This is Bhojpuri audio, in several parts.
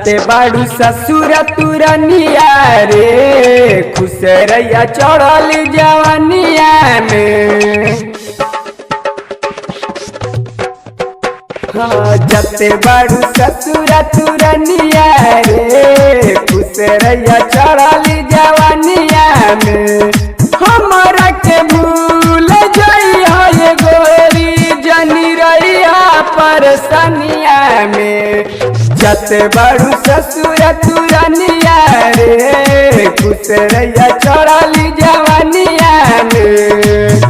जते बाड़ू ससुर तुरनिया रे खुश रैया चढ़ल जवानिया में। हाँ जते बाड़ू ससुर तुरनिया रे खुश रैया चढ़ल जवानिया में। हमरा के भूल जइहा ये गोरी जनी रहिया परसनिया में। जते बाड़ू ससुर तुरनिया रे खुश रैया चढ़ल जवानिया में।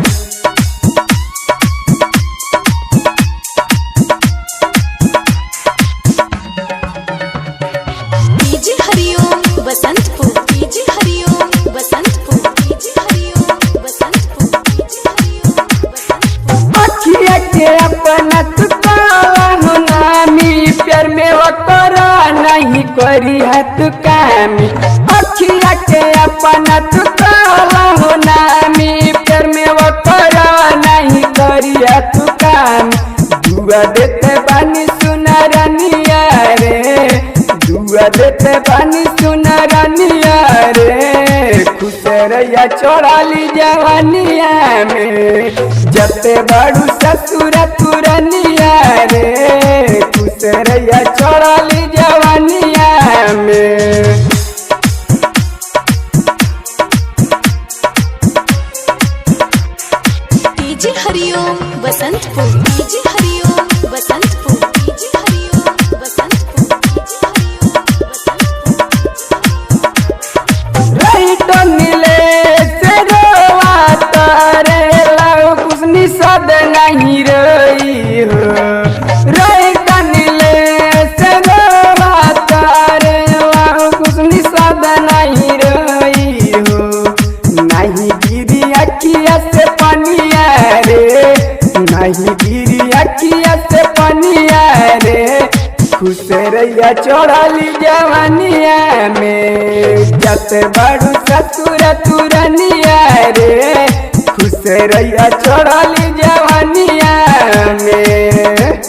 डीजे हरिओम बसंतपुर, डीजे हरिओम बसंतपुर, डीजे हरिओम बसंतपुर, डीजे हरिओम बसंतपुर। अखिया के अपना तुकाला नामी प्यार में वकरा नहीं करी है तू कामी। अखिया के अपना तुकाला नामी प्यार में वकरा नहीं करी है तू कामी। दुआ देते बानी सुनरनिया रे, दुआ देते बानी सुनरनिया रे खुश रैया चढ़ली जवानिया में। जते बाड़ू ससुर तुरनिया रे खुश रैया चढ़ली जवानिया में। डीजे हरिओम बसंतपुर, डीजे हरिओम बसंतपुर, डीजे हरिओम बसंतपुर, डीजे हरिओम बसंतपुर। राइट मिले से रोवा तारे लाओ कुछ निषद नहीं रही हो। राइट मिले से रोवा तारे लाओ कुछ निषद नहीं रही हो। नहीं गिरी अखिया से पनिया रे, नहीं गिरी अखिया से पनिया रे खुश रैया चढ़ली जवानिया में। जते बाड़ू ससुर तुरनिया रे खुश रैया चढ़ली जवानिया में।